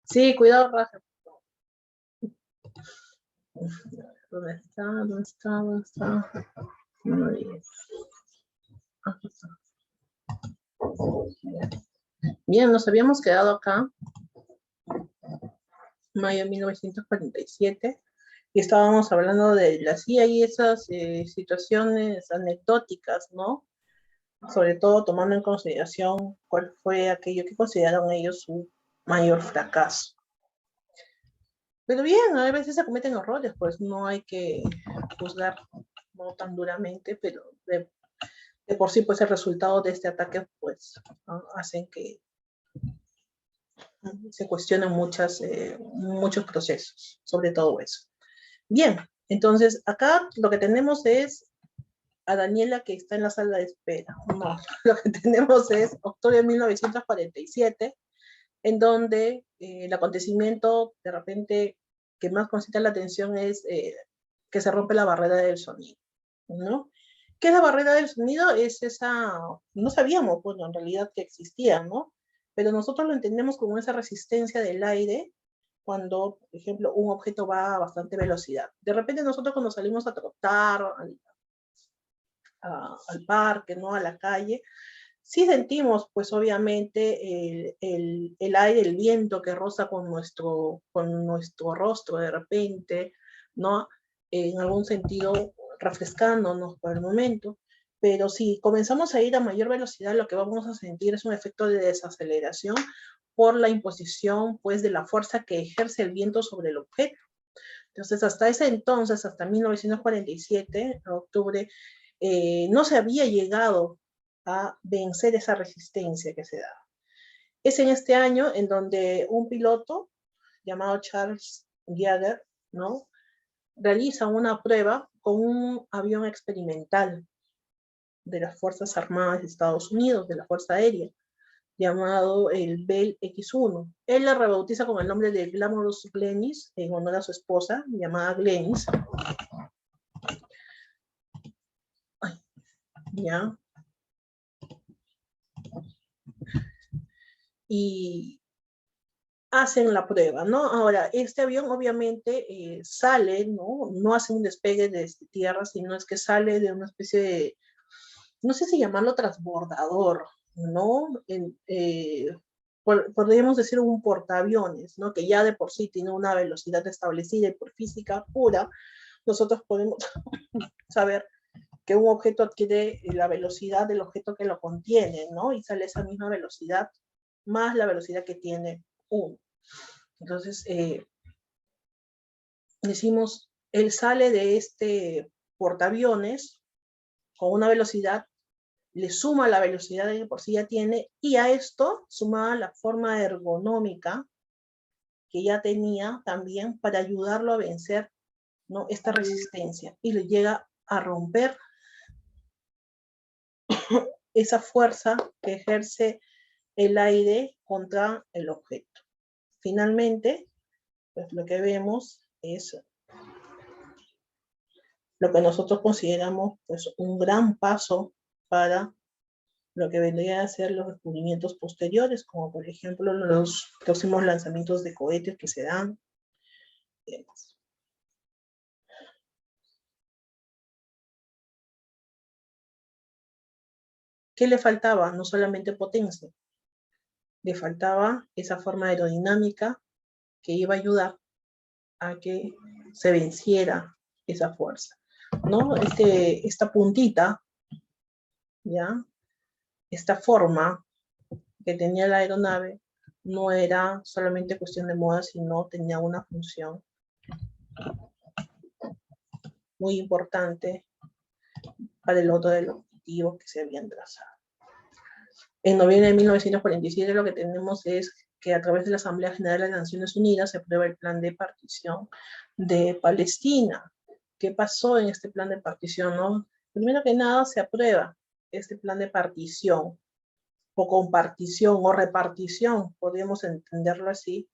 Sí, cuidado, Rafa. ¿Dónde está? ¿Dónde está? ¿Dónde está? No digas. Aquí está. Bien, nos habíamos quedado acá, mayo de 1947, y estábamos hablando de las CIA y esas situaciones anecdóticas, ¿no? Sobre todo tomando en consideración cuál fue aquello que consideraron ellos su mayor fracaso. Pero bien, a veces se cometen errores, pues no hay que juzgar no tan duramente, pero de por sí, pues el resultado de este ataque, pues, ¿no? Hacen que se cuestionen muchos procesos, sobre todo eso. Bien, entonces acá lo que tenemos es a Daniela que está en la sala de espera. No, lo que tenemos es octubre de 1947, en donde el acontecimiento de repente que más concita la atención es que se rompe la barrera del sonido, ¿no? ¿Qué es la barrera del sonido? Es esa, no sabíamos, bueno, en realidad que existía, ¿no? Pero nosotros lo entendemos como esa resistencia del aire cuando, por ejemplo, un objeto va a bastante velocidad. De repente nosotros cuando salimos a trotar al parque, ¿no? A la calle, sí sentimos, pues obviamente, el aire, el viento que roza con nuestro rostro de repente, ¿no? En algún sentido refrescándonos por el momento, pero si comenzamos a ir a mayor velocidad, lo que vamos a sentir es un efecto de desaceleración por la imposición, pues, de la fuerza que ejerce el viento sobre el objeto. Entonces, hasta ese entonces, hasta 1947, en octubre, no se había llegado a vencer esa resistencia que se daba. Es en este año en donde un piloto llamado Charles Yeager, ¿no? Realiza una prueba con un avión experimental de las Fuerzas Armadas de Estados Unidos, de la Fuerza Aérea, llamado el Bell X-1. Él la rebautiza con el nombre de Glamorous Glennis, en honor a su esposa, llamada Glennis. Ay, ya. Y hacen la prueba, ¿no? Ahora, este avión obviamente sale, ¿no? No hace un despegue desde tierra, sino es que sale de una especie de, no sé si llamarlo transbordador, ¿no? Podríamos decir un portaaviones, ¿no? Que ya de por sí tiene una velocidad establecida y por física pura, nosotros podemos saber que un objeto adquiere la velocidad del objeto que lo contiene, ¿no? Y sale esa misma velocidad más la velocidad que tiene uno. Entonces, decimos, él sale de este portaaviones con una velocidad, le suma la velocidad que por sí ya tiene, y a esto suma la forma ergonómica que ya tenía también para ayudarlo a vencer, ¿no? Esta resistencia, y le llega a romper esa fuerza que ejerce el aire contra el objeto. Finalmente, pues lo que vemos es lo que nosotros consideramos, pues, un gran paso para lo que vendría a ser los descubrimientos posteriores, como por ejemplo los próximos lanzamientos de cohetes que se dan. ¿Qué le faltaba? No solamente potencia, le faltaba esa forma aerodinámica que iba a ayudar a que se venciera esa fuerza, ¿no? Esta puntita, ¿ya? Esta forma que tenía la aeronave no era solamente cuestión de moda, sino tenía una función muy importante para el logro de los objetivos que se habían trazado. En noviembre de 1947 lo que tenemos es que a través de la Asamblea General de las Naciones Unidas se aprueba el plan de partición de Palestina. ¿Qué pasó en este plan de partición, no? Primero que nada se aprueba este plan de partición, o compartición, o repartición, podríamos entenderlo así,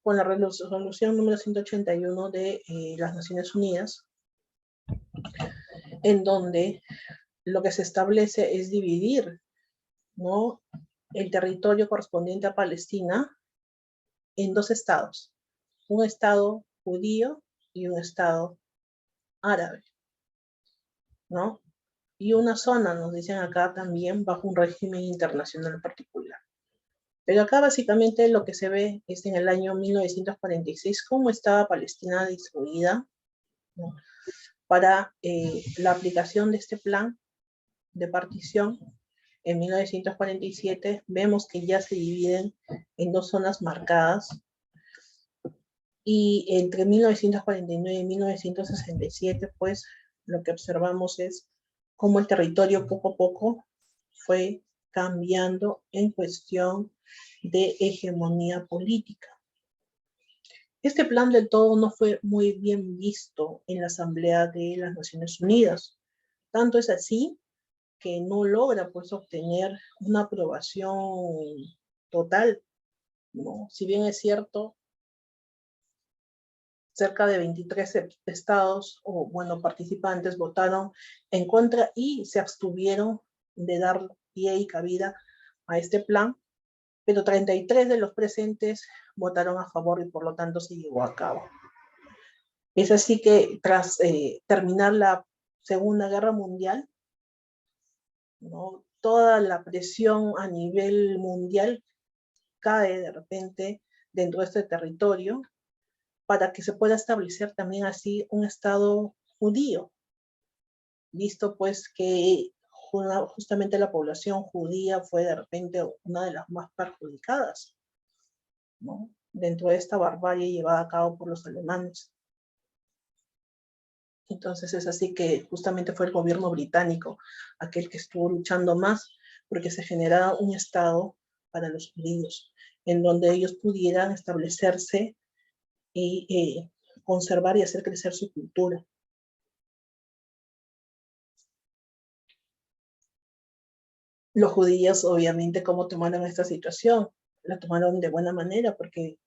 con la resolución número 181 de las Naciones Unidas, en donde lo que se establece es dividir, ¿no?, el territorio correspondiente a Palestina en dos estados, un estado judío y un estado árabe, ¿no? Y una zona, nos dicen acá también, bajo un régimen internacional particular. Pero acá básicamente lo que se ve es en el año 1946 cómo estaba Palestina distribuida, ¿no? Para la aplicación de este plan de partición. En 1947 vemos que ya se dividen en dos zonas marcadas, y entre 1949 y 1967, pues lo que observamos es cómo el territorio poco a poco fue cambiando en cuestión de hegemonía política. Este plan del todo no fue muy bien visto en la Asamblea de las Naciones Unidas. Tanto es así que no logra pues obtener una aprobación total, ¿no? Si bien es cierto, cerca de 23 estados o, bueno, participantes votaron en contra y se abstuvieron de dar pie y cabida a este plan, pero 33 de los presentes votaron a favor y por lo tanto se llevó a cabo. Es así que tras terminar la Segunda Guerra Mundial, ¿no?, toda la presión a nivel mundial cae de repente dentro de este territorio para que se pueda establecer también así un Estado judío, visto pues que justamente la población judía fue de repente una de las más perjudicadas, ¿no?, dentro de esta barbarie llevada a cabo por los alemanes. Entonces es así que justamente fue el gobierno británico aquel que estuvo luchando más porque se generara un Estado para los judíos, en donde ellos pudieran establecerse y conservar y hacer crecer su cultura. Los judíos, obviamente, ¿cómo tomaron esta situación? La tomaron de buena manera porque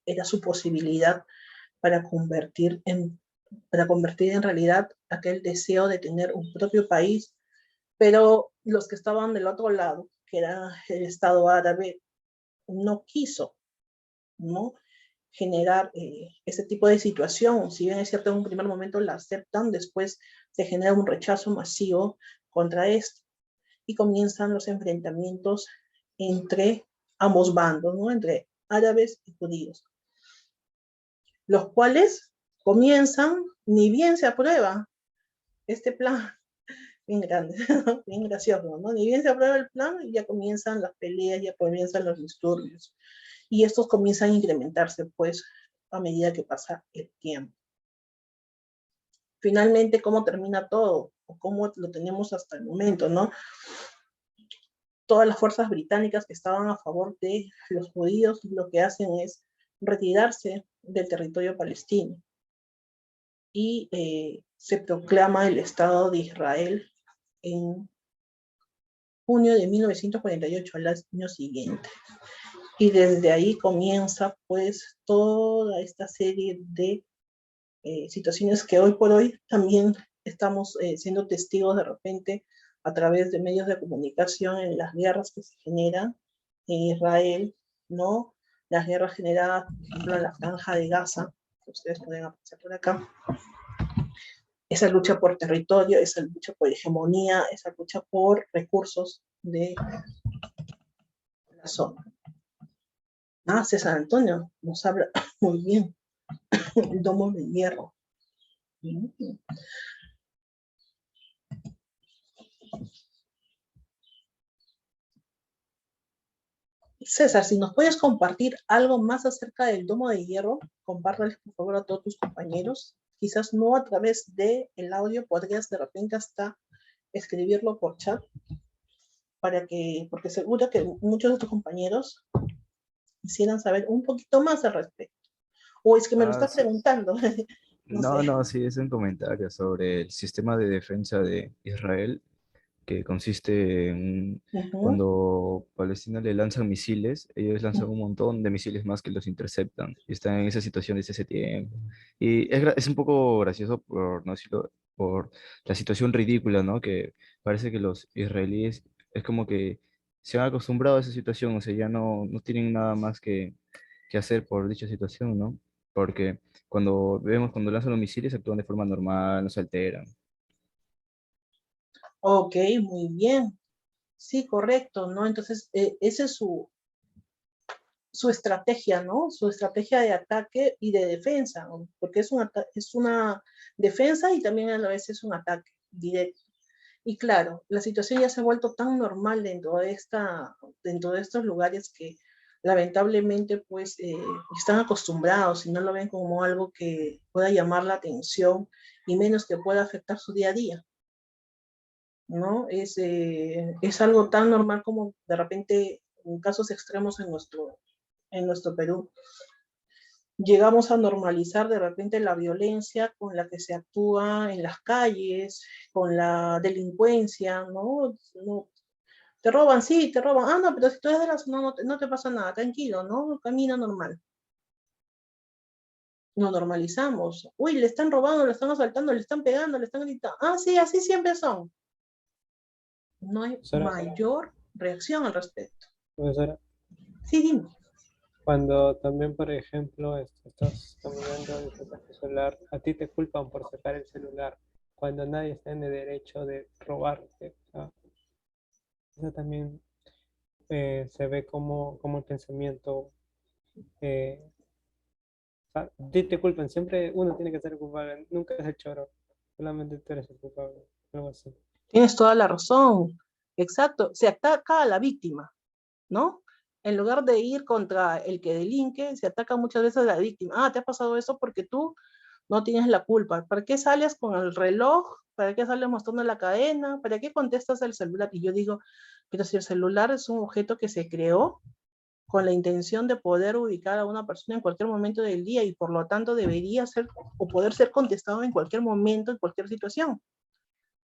era su posibilidad para convertir en realidad aquel deseo de tener un propio país. Pero los que estaban del otro lado, que era el Estado árabe, no quiso, ¿no?, generar ese tipo de situación. Si bien es cierto, en un primer momento la aceptan, después se genera un rechazo masivo contra esto y comienzan los enfrentamientos entre ambos bandos, ¿no?, entre árabes y judíos, los cuales comienzan, ni bien se aprueba este plan, bien grande, bien gracioso, ¿no? Ni bien se aprueba el plan, ya comienzan las peleas, ya comienzan los disturbios. Y estos comienzan a incrementarse, pues, a medida que pasa el tiempo. Finalmente, ¿cómo termina todo? ¿O cómo lo tenemos hasta el momento, no? Todas las fuerzas británicas que estaban a favor de los judíos lo que hacen es retirarse del territorio palestino y se proclama el Estado de Israel en junio de 1948, al año siguiente. Y desde ahí comienza pues toda esta serie de situaciones que hoy por hoy también estamos siendo testigos de repente a través de medios de comunicación en las guerras que se generan en Israel, ¿no? Las guerras generadas, por ejemplo, en la Franja de Gaza, que ustedes pueden apreciar por acá. Esa lucha por territorio, esa lucha por hegemonía, esa lucha por recursos de la zona. César Antonio nos habla muy bien, el domo de hierro. César, si nos puedes compartir algo más acerca del domo de hierro, compártales por favor a todos tus compañeros. Quizás no a través del audio, podrías de repente hasta escribirlo por chat, porque seguro que muchos de tus compañeros quisieran saber un poquito más al respecto. O es que me lo Ah, estás sí. preguntando, no No, sé. no, sí, es un comentario sobre el sistema de defensa de Israel, que consiste en Uh-huh. cuando Palestina le lanzan misiles, ellos lanzan un montón de misiles más que los interceptan. Y están en esa situación desde ese tiempo. Y es un poco gracioso, por no decirlo, por la situación ridícula, ¿no? Que parece que los israelíes es como que se han acostumbrado a esa situación, o sea, ya no tienen nada más qué hacer por dicha situación, ¿no? Porque cuando lanzan los misiles actúan de forma normal, no se alteran. Ok, muy bien. Sí, correcto, ¿no? Entonces, esa es su estrategia, ¿no? Su estrategia de ataque y de defensa, ¿no? Porque es una defensa y también a la vez es un ataque directo. Y claro, la situación ya se ha vuelto tan normal dentro de estos lugares que lamentablemente pues están acostumbrados y no lo ven como algo que pueda llamar la atención y menos que pueda afectar su día a día, ¿no? Es algo tan normal como de repente en casos extremos en nuestro Perú. Llegamos a normalizar de repente la violencia con la que se actúa en las calles, con la delincuencia, ¿no? No, te roban, sí, te roban. Ah, no, pero si tú eres de la zona no te pasa nada, tranquilo, ¿no? Camina normal. Lo normalizamos. Uy, le están robando, le están asaltando, le están pegando, le están gritando. Ah, sí, así siempre son. No hay Profesora, mayor reacción al respecto. profesora, Sí, dime. cuando también, por ejemplo, estás caminando y sacas tu celular, a ti te culpan por sacar el celular cuando nadie está en el derecho de robarte. ¿No? Eso también se ve como el pensamiento. eh, a ti te culpan, siempre uno tiene que ser culpable, nunca es el choro, solamente tú eres el culpable, algo así. Tienes toda la razón. Exacto. Se ataca a la víctima, ¿no? En lugar de ir contra el que delinque, se ataca muchas veces a la víctima. Ah, te ha pasado eso porque tú no tienes la culpa. ¿Para qué sales con el reloj? ¿Para qué sales mostrando la cadena? ¿Para qué contestas el celular? Y yo digo, pero si el celular es un objeto que se creó con la intención de poder ubicar a una persona en cualquier momento del día y por lo tanto debería ser o poder ser contestado en cualquier momento, en cualquier situación.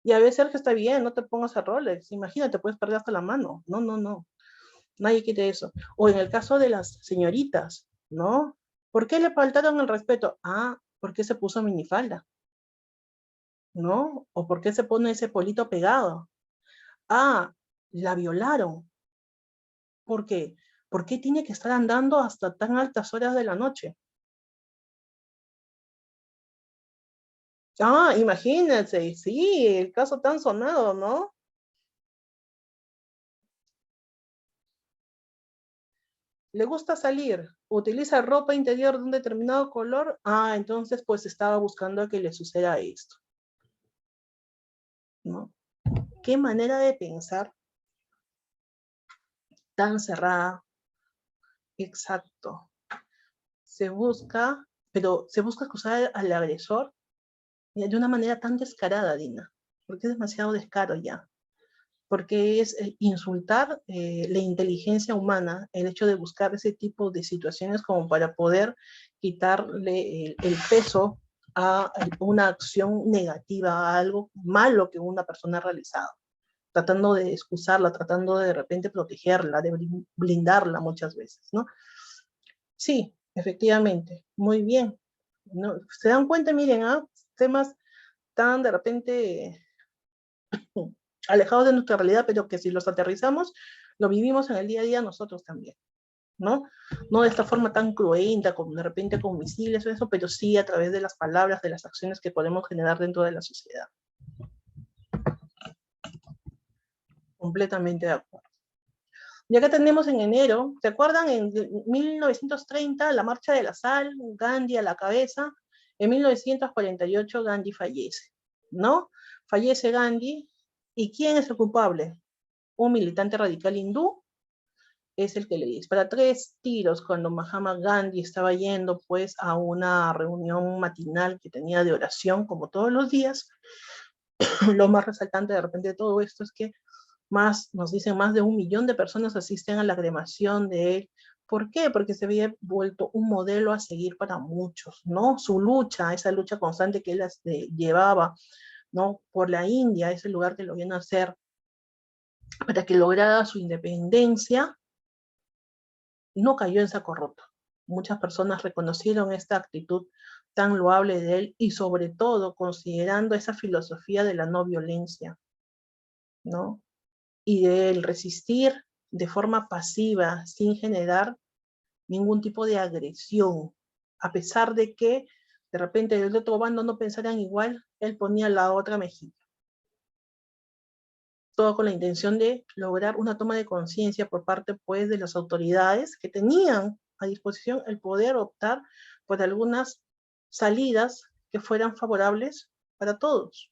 Y a veces que está bien, no te pongas a roles. Imagínate, puedes perder hasta la mano. No, no, no. Nadie quiere eso. O en el caso de las señoritas, ¿no? ¿Por qué le faltaron el respeto? Ah, porque se puso minifalda, ¿no? O por qué se pone ese polito pegado. Ah, la violaron. ¿Por qué? ¿Por qué tiene que estar andando hasta tan altas horas de la noche? Ah, imagínense, sí, el caso tan sonado, ¿no? Le gusta salir, utiliza ropa interior de un determinado color, ah, entonces pues estaba buscando a que le suceda esto, ¿no? Qué manera de pensar tan cerrada, exacto. Se busca, pero se busca acusar al agresor de una manera tan descarada, Dina, porque es demasiado descaro ya, porque es insultar la inteligencia humana, el hecho de buscar ese tipo de situaciones como para poder quitarle el peso a una acción negativa, a algo malo que una persona ha realizado, tratando de excusarla, tratando de repente protegerla, de blindarla muchas veces, ¿no? Sí, efectivamente, muy bien. ¿No? Se dan cuenta, miren, ¿ah? Temas tan de repente alejados de nuestra realidad, pero que si los aterrizamos, lo vivimos en el día a día nosotros también, ¿no? No de esta forma tan cruenta, como de repente con misiles o eso, pero sí a través de las palabras, de las acciones que podemos generar dentro de la sociedad. Completamente de acuerdo. Ya que tenemos en enero, ¿se acuerdan? En 1930, la marcha de la sal, Gandhi a la cabeza. En 1948, Gandhi fallece, ¿no? Fallece Gandhi. ¿Y quién es el culpable? Un militante radical hindú es el que le dispara 3 tiros cuando Mahatma Gandhi estaba yendo pues a una reunión matinal que tenía de oración como todos los días. Lo más resaltante de repente de todo esto es que nos dicen, más de 1 millón de personas asisten a la cremación de él. ¿Por qué? Porque se había vuelto un modelo a seguir para muchos, ¿no? Su lucha, esa lucha constante que él llevaba, ¿no? Por la India, ese lugar que lo vino a hacer para que lograra su independencia, no cayó en saco roto. Muchas personas reconocieron esta actitud tan loable de él y sobre todo considerando esa filosofía de la no violencia, ¿no? Y del resistir de forma pasiva, sin generar ningún tipo de agresión, a pesar de que de repente el otro bando no pensaran igual, él ponía la otra mejilla. Todo con la intención de lograr una toma de conciencia por parte, pues, de las autoridades que tenían a disposición el poder optar por algunas salidas que fueran favorables para todos,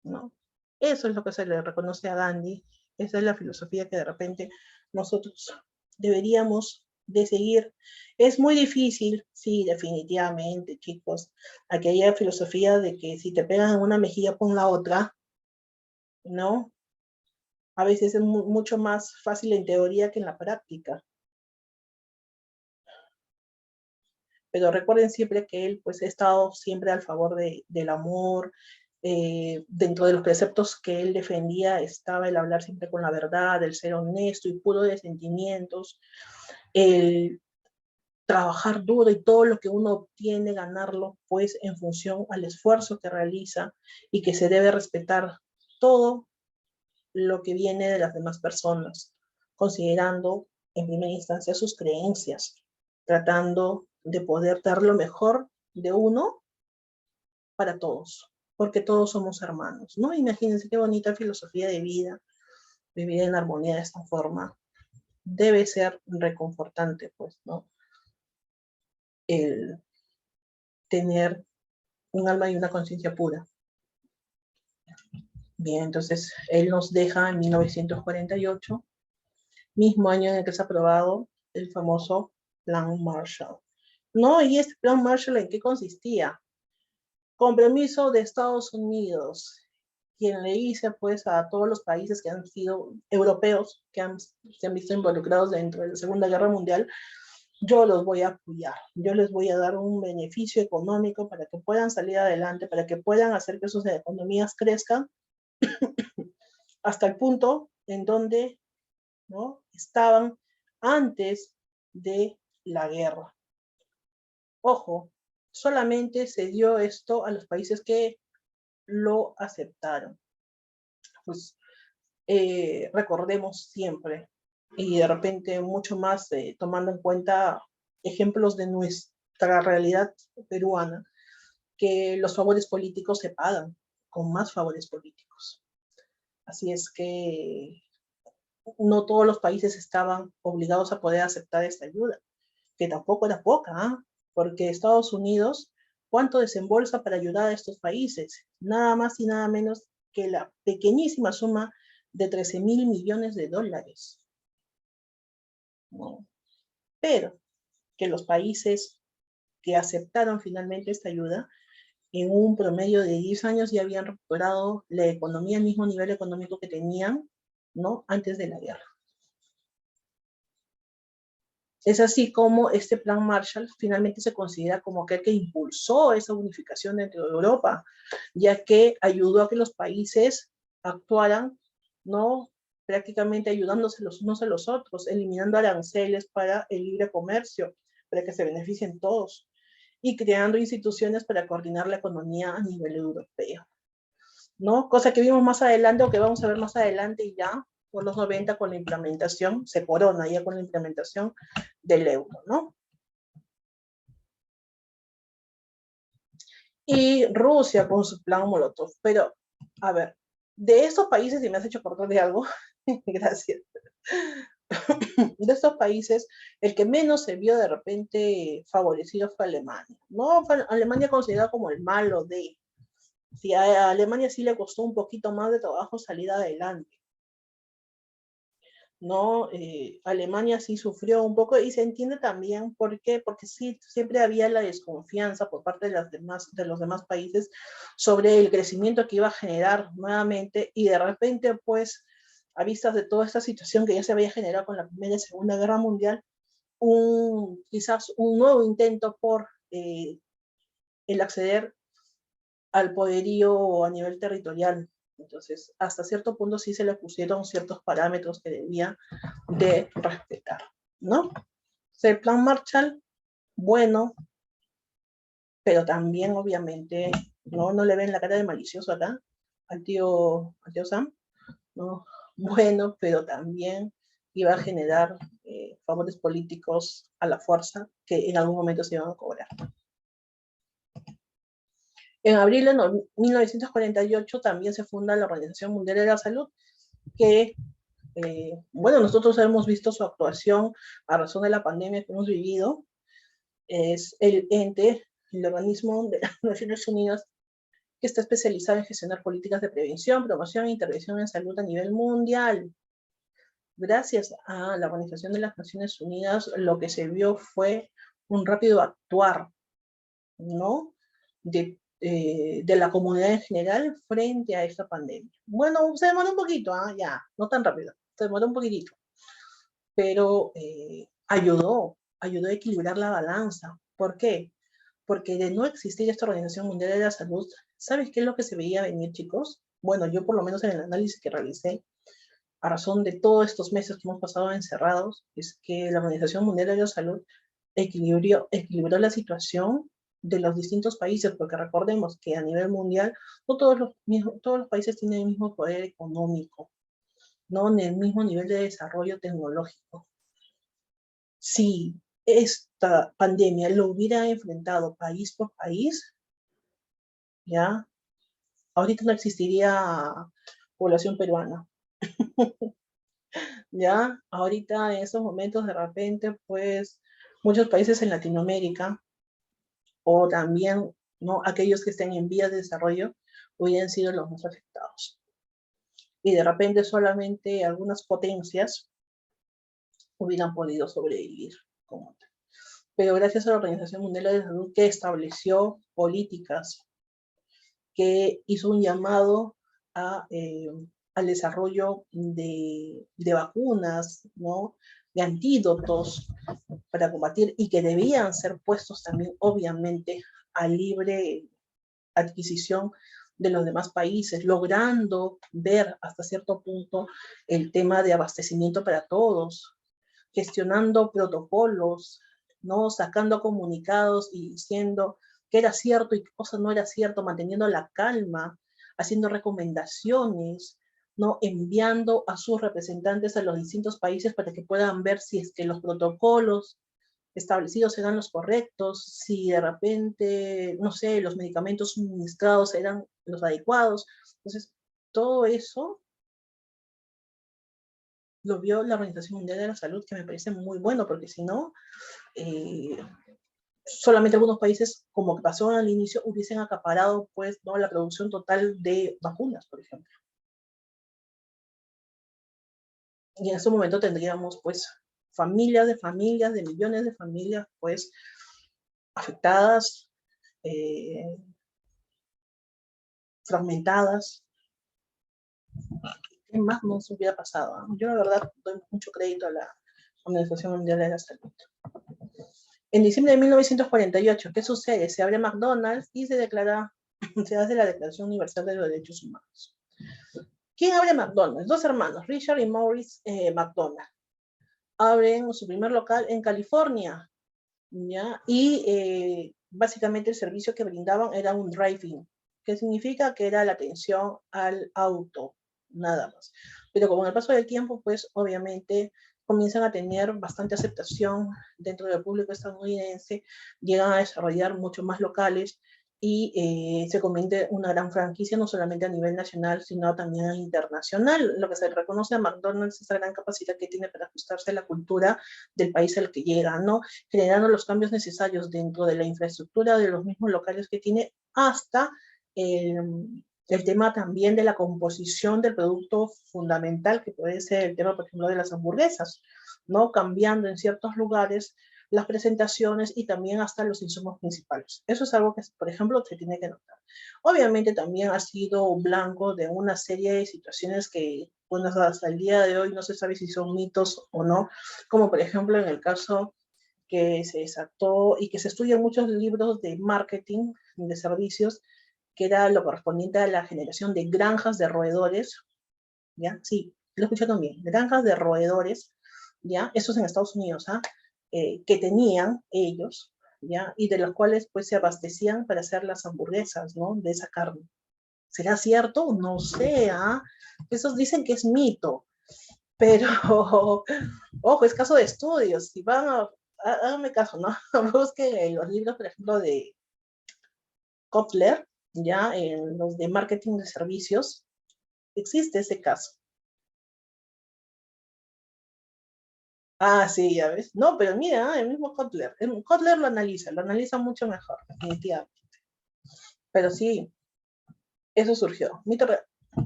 ¿no? Eso es lo que se le reconoce a Gandhi, esa es la filosofía que de repente nosotros deberíamos de seguir. Es muy difícil, sí, definitivamente, chicos, aquella filosofía de que si te pegan en una mejilla pon la otra, ¿no? A veces es mucho más fácil en teoría que en la práctica. Pero recuerden siempre que él, pues, ha estado siempre al favor del amor. Dentro de los preceptos que él defendía estaba el hablar siempre con la verdad, el ser honesto y puro de sentimientos, el trabajar duro y todo lo que uno obtiene, ganarlo, pues, en función al esfuerzo que realiza y que se debe respetar todo lo que viene de las demás personas, considerando en primera instancia sus creencias, tratando de poder dar lo mejor de uno para todos, porque todos somos hermanos, ¿no? Imagínense qué bonita filosofía de vida, vivir en armonía de esta forma. Debe ser reconfortante, pues, ¿no? El tener un alma y una conciencia pura. Bien, entonces él nos deja en 1948, mismo año en el que se ha aprobado el famoso Plan Marshall, ¿no? Y este Plan Marshall, ¿en qué consistía? Compromiso de Estados Unidos, quien le dice, pues, a todos los países que han sido europeos, que se han visto involucrados dentro de la Segunda Guerra Mundial, yo los voy a apoyar, yo les voy a dar un beneficio económico para que puedan salir adelante, para que puedan hacer que sus economías crezcan hasta el punto en donde, ¿no?, estaban antes de la guerra. Ojo, solamente se dio esto a los países que lo aceptaron. Pues recordemos siempre, y de repente mucho más tomando en cuenta ejemplos de nuestra realidad peruana, que los favores políticos se pagan con más favores políticos. Así es que no todos los países estaban obligados a poder aceptar esta ayuda, que tampoco era poca, ¿eh? Porque Estados Unidos, ¿cuánto desembolsa para ayudar a estos países? Nada más y nada menos que la pequeñísima suma de 13.000 millones de dólares. ¿No? Pero que los países que aceptaron finalmente esta ayuda, en un promedio de 10 años ya habían recuperado la economía al mismo nivel económico que tenían, ¿no?, antes de la guerra. Es así como este Plan Marshall finalmente se considera como aquel que impulsó esa unificación dentro de Europa, ya que ayudó a que los países actuaran, ¿no?, prácticamente ayudándose los unos a los otros, eliminando aranceles para el libre comercio, para que se beneficien todos, y creando instituciones para coordinar la economía a nivel europeo, ¿no? Cosa que vimos más adelante, o que vamos a ver más adelante, y ya por los 90 con la implementación, se corona ya con la implementación del euro, ¿no? Y Rusia con su plan Molotov. Pero, a ver, de estos países, si me has hecho acordar de algo, gracias. De estos países, el que menos se vio de repente favorecido fue Alemania, ¿no? Fue Alemania considerada como el malo de... Sí, a Alemania sí le costó un poquito más de trabajo salir adelante, ¿no? Alemania sí sufrió un poco, y se entiende también por qué, porque sí, siempre había la desconfianza por parte de los demás países sobre el crecimiento que iba a generar nuevamente, y de repente, pues, a vistas de toda esta situación que ya se había generado con la Primera y Segunda Guerra Mundial, quizás un nuevo intento por el acceder al poderío a nivel territorial. Entonces, hasta cierto punto sí se le pusieron ciertos parámetros que debía de respetar, ¿no? El plan Marshall, bueno, pero también obviamente, no le ven la cara de malicioso acá al tío Sam, ¿no? Bueno, pero también iba a generar favores políticos a la fuerza que en algún momento se iban a cobrar. En abril de 1948 también se funda la Organización Mundial de la Salud, que, bueno, nosotros hemos visto su actuación a razón de la pandemia que hemos vivido. Es el ente, el organismo de las Naciones Unidas que está especializado en gestionar políticas de prevención, promoción e intervención en salud a nivel mundial. Gracias a la Organización de las Naciones Unidas, lo que se vio fue un rápido actuar, ¿no?, de la comunidad en general frente a esta pandemia. Bueno, se demoró un poquito, ya, no tan rápido, se demoró un poquitito, pero ayudó a equilibrar la balanza. ¿Por qué? Porque de no existir esta Organización Mundial de la Salud, ¿sabes qué es lo que se veía venir, chicos? Bueno, yo por lo menos en el análisis que realicé, a razón de todos estos meses que hemos pasado encerrados, es que la Organización Mundial de la Salud equilibró la situación de los distintos países, porque recordemos que a nivel mundial no todos los países tienen el mismo poder económico, no en el mismo nivel de desarrollo tecnológico. Si esta pandemia lo hubiera enfrentado país por país, ya, ahorita no existiría población peruana. Ya, ahorita en estos momentos de repente, pues, muchos países en Latinoamérica, o también, ¿no?, aquellos que estén en vías de desarrollo, hubieran sido los más afectados. Y de repente solamente algunas potencias hubieran podido sobrevivir como tal. Pero gracias a la Organización Mundial de la Salud, que estableció políticas, que hizo un llamado al desarrollo de vacunas, ¿no?, de antídotos para combatir, y que debían ser puestos también, obviamente, a libre adquisición de los demás países, logrando ver hasta cierto punto el tema de abastecimiento para todos, gestionando protocolos, ¿no?, sacando comunicados y diciendo qué era cierto y qué cosa no era cierto, manteniendo la calma, haciendo recomendaciones, ¿no?, enviando a sus representantes a los distintos países para que puedan ver si es que los protocolos establecidos eran los correctos, si de repente, no sé, los medicamentos suministrados eran los adecuados. Entonces, todo eso lo vio la Organización Mundial de la Salud, que me parece muy bueno, porque si no, solamente algunos países, como que pasó al inicio, hubiesen acaparado, pues, ¿no?, la producción total de vacunas, por ejemplo. Y en ese momento tendríamos, pues, familias, de millones de familias, pues, afectadas, fragmentadas. ¿Qué más nos hubiera pasado? Yo, la verdad, doy mucho crédito a la Organización Mundial de la Salud. En diciembre de 1948, ¿qué sucede? Se abre McDonald's y se hace la Declaración Universal de los Derechos Humanos. ¿Quién abre McDonald's? Dos hermanos, Richard y Maurice McDonald. Abren su primer local en California, ¿ya? Y básicamente el servicio que brindaban era un drive-in, que significa que era la atención al auto, nada más. Pero con el paso del tiempo, pues obviamente comienzan a tener bastante aceptación dentro del público estadounidense, llegan a desarrollar mucho más locales y se convierte una gran franquicia, no solamente a nivel nacional, sino también internacional. Lo que se reconoce a McDonald's es esa gran capacidad que tiene para ajustarse a la cultura del país al que llega, ¿no?, generando los cambios necesarios dentro de la infraestructura de los mismos locales que tiene, hasta el tema también de la composición del producto fundamental, que puede ser el tema, por ejemplo, de las hamburguesas, ¿no?, cambiando en ciertos lugares las presentaciones y también hasta los insumos principales. Eso es algo que, por ejemplo, se tiene que notar. Obviamente también ha sido blanco de una serie de situaciones que, bueno, hasta el día de hoy no se sabe si son mitos o no, como por ejemplo en el caso que se desató y que se estudia en muchos libros de marketing, de servicios, que era lo correspondiente a la generación de granjas de roedores, ¿ya? Sí, lo escuché también, granjas de roedores, ¿ya? Eso es en Estados Unidos, que tenían ellos, ¿ya? Y de los cuales, pues, se abastecían para hacer las hamburguesas, ¿no?, de esa carne. ¿Será cierto? No sé, Esos dicen que es mito. Pero, ojo, es caso de estudios. Si van háganme caso, ¿no? Busquen en los libros, por ejemplo, de Kotler, ya en los de marketing de servicios, existe ese caso. Ah, sí, ya ves. No, pero mira, el mismo Kotler. Kotler lo analiza mucho mejor, definitivamente. Pero sí, eso surgió.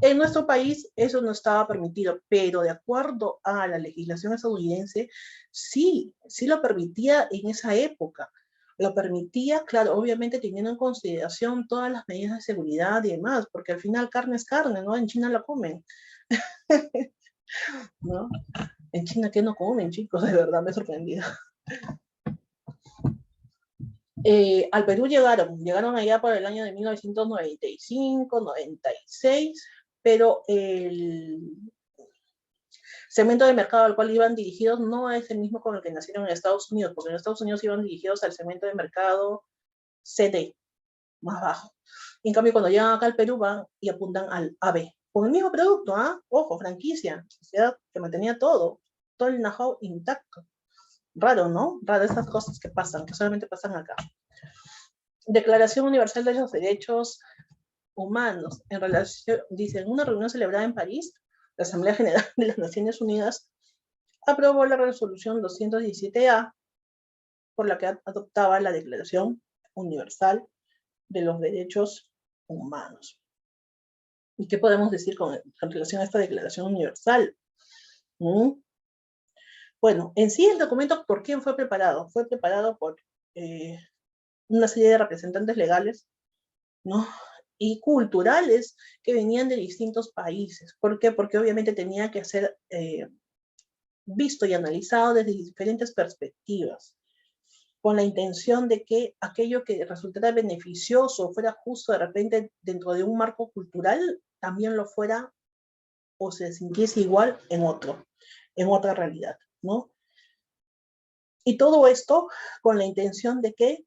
En nuestro país eso no estaba permitido, pero de acuerdo a la legislación estadounidense, sí, sí lo permitía en esa época. Lo permitía, claro, obviamente teniendo en consideración todas las medidas de seguridad y demás, porque al final carne es carne, ¿no? En China la comen, ¿no? En China, ¿qué no comen, chicos? De verdad me he sorprendido. Al Perú llegaron allá por el año de 1995, 96, pero el segmento de mercado al cual iban dirigidos no es el mismo con el que nacieron en Estados Unidos, porque en Estados Unidos iban dirigidos al segmento de mercado CD, más bajo. Y en cambio, cuando llegan acá al Perú van y apuntan al AB, con el mismo producto, ¿ah? Ojo, franquicia, sociedad que mantenía todo el know-how intacto. Raro, ¿no? Raro esas cosas que pasan, que solamente pasan acá. Declaración Universal de los Derechos Humanos. En relación, dice, en una reunión celebrada en París, la Asamblea General de las Naciones Unidas aprobó la resolución 217A, por la que adoptaba la Declaración Universal de los Derechos Humanos. ¿Y qué podemos decir con relación a esta Declaración Universal? Bueno, en sí el documento, ¿por quién fue preparado? Fue preparado por una serie de representantes legales, ¿no? Y culturales que venían de distintos países. ¿Por qué? Porque obviamente tenía que ser visto y analizado desde diferentes perspectivas, con la intención de que aquello que resultara beneficioso, fuera justo de repente dentro de un marco cultural, también lo fuera o se sintiese igual en otra realidad, ¿no? Y todo esto con la intención de que,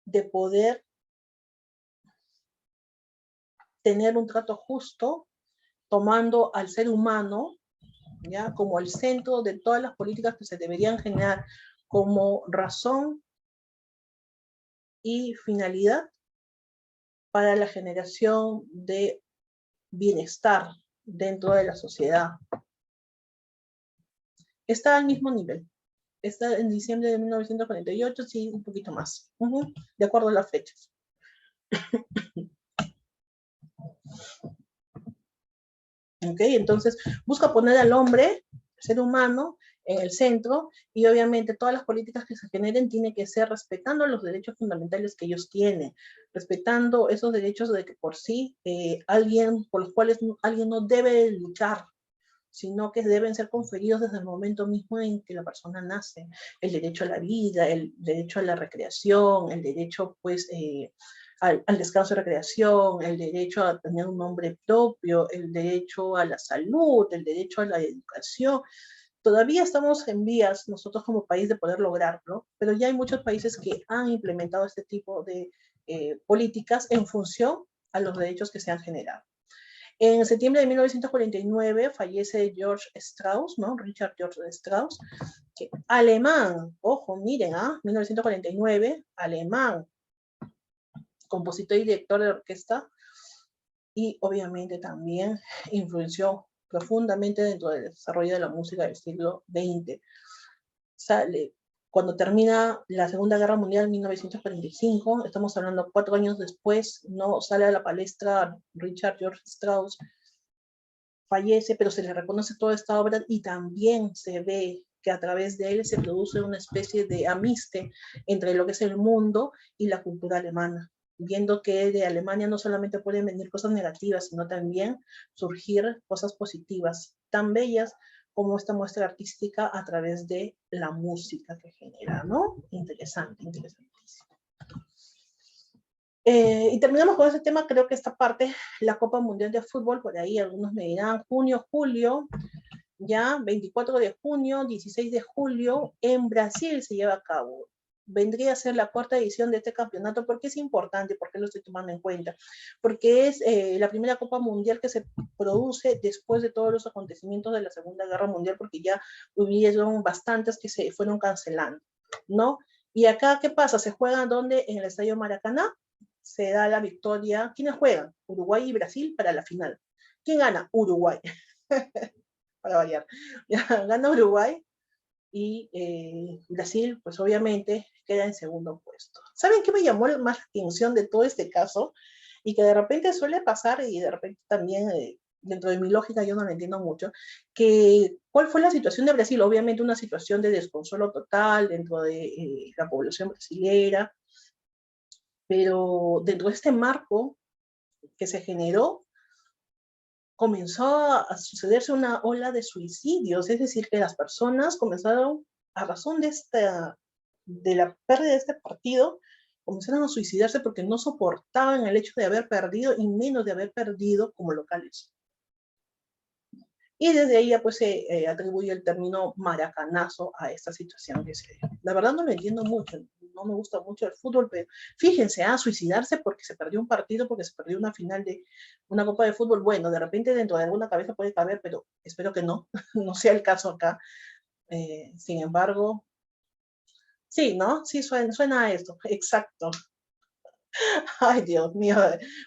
de poder tener un trato justo, tomando al ser humano, ¿ya? Como el centro de todas las políticas que se deberían generar como razón y finalidad para la generación de bienestar dentro de la sociedad. Está al mismo nivel. Está en diciembre de 1948, sí, un poquito más, de acuerdo a las fechas. ¿Ok? Entonces, busca poner al hombre, ser humano, en el centro, y obviamente todas las políticas que se generen tienen que ser respetando los derechos fundamentales que ellos tienen, respetando esos derechos de que por sí por los cuales alguien no debe luchar, sino que deben ser conferidos desde el momento mismo en que la persona nace. El derecho a la vida, el derecho a la recreación, el derecho, pues, al descanso y recreación, el derecho a tener un nombre propio, el derecho a la salud, el derecho a la educación. Todavía estamos en vías nosotros como país de poder lograrlo, pero ya hay muchos países que han implementado este tipo de políticas en función a los derechos que se han generado. En septiembre de 1949 fallece George Strauss, ¿no? Richard George Strauss, que, alemán, ojo, miren, 1949, alemán, compositor y director de orquesta, y obviamente también influenció profundamente dentro del desarrollo de la música del siglo XX. Sale, cuando termina la Segunda Guerra Mundial en 1945, estamos hablando 4 años después, no sale a la palestra Richard George Strauss, fallece, pero se le reconoce toda esta obra y también se ve que a través de él se produce una especie de amiste entre lo que es el mundo y la cultura alemana, viendo que de Alemania no solamente pueden venir cosas negativas, sino también surgir cosas positivas, tan bellas como esta muestra artística a través de la música que genera, ¿no? Interesante, interesantísimo. Y terminamos con ese tema, creo que esta parte, la Copa Mundial de Fútbol, por ahí algunos me dirán junio, julio, ya 24 de junio, 16 de julio, en Brasil se lleva a cabo. vendría a ser la cuarta edición de este campeonato. ¿Por qué es importante? ¿Por qué lo estoy tomando en cuenta? Porque es la primera Copa Mundial que se produce después de todos los acontecimientos de la Segunda Guerra Mundial, porque ya hubieron bastantes que se fueron cancelando, ¿no? Y acá, ¿qué pasa? Se juegan ¿dónde? En el Estadio Maracaná. Se da la victoria. ¿Quiénes juegan? Uruguay y Brasil para la final. ¿Quién gana? Uruguay. Para variar. Gana Uruguay y Brasil, pues obviamente, queda en segundo puesto. ¿Saben qué me llamó más la atención de todo este caso? Y que de repente suele pasar, y de repente también, dentro de mi lógica, yo no lo entiendo mucho, que ¿cuál fue la situación de Brasil? Obviamente una situación de desconsuelo total dentro de la población brasilera, pero dentro de este marco que se generó, comenzó a sucederse una ola de suicidios, es decir, que las personas comenzaron, a razón de la pérdida de este partido, comenzaron a suicidarse porque no soportaban el hecho de haber perdido y menos de haber perdido como locales. Y desde ahí ya pues se atribuye el término maracanazo a esta situación que se dio. La verdad no lo entiendo mucho, no me gusta mucho el fútbol, pero fíjense, suicidarse porque se perdió un partido, porque se perdió una final de una copa de fútbol. Bueno, de repente dentro de alguna cabeza puede caber, pero espero que no, no sea el caso acá. Sin embargo, sí, ¿no? Sí, suena a esto, exacto. Ay, Dios mío,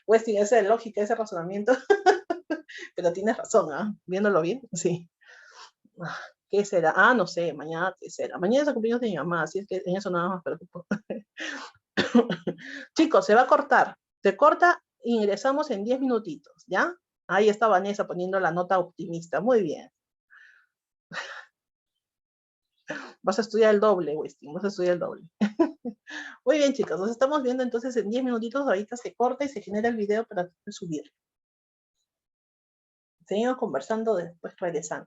Westin, esa lógica, ese razonamiento, pero tienes razón, ¿ah? Viéndolo bien, sí. ¿Qué será? No sé, mañana, ¿qué será? Mañana es el cumpleaños de mi mamá, así es que en eso nada más preocupo. Chicos, se va a cortar. Se corta, ingresamos en 10 minutitos, ¿ya? Ahí está Vanessa poniendo la nota optimista. Muy bien. Vas a estudiar el doble, Westin, vas a estudiar el doble. Muy bien, chicos, nos estamos viendo entonces en 10 minutitos. Ahorita se corta y se genera el video para subir. Seguimos conversando después regresando.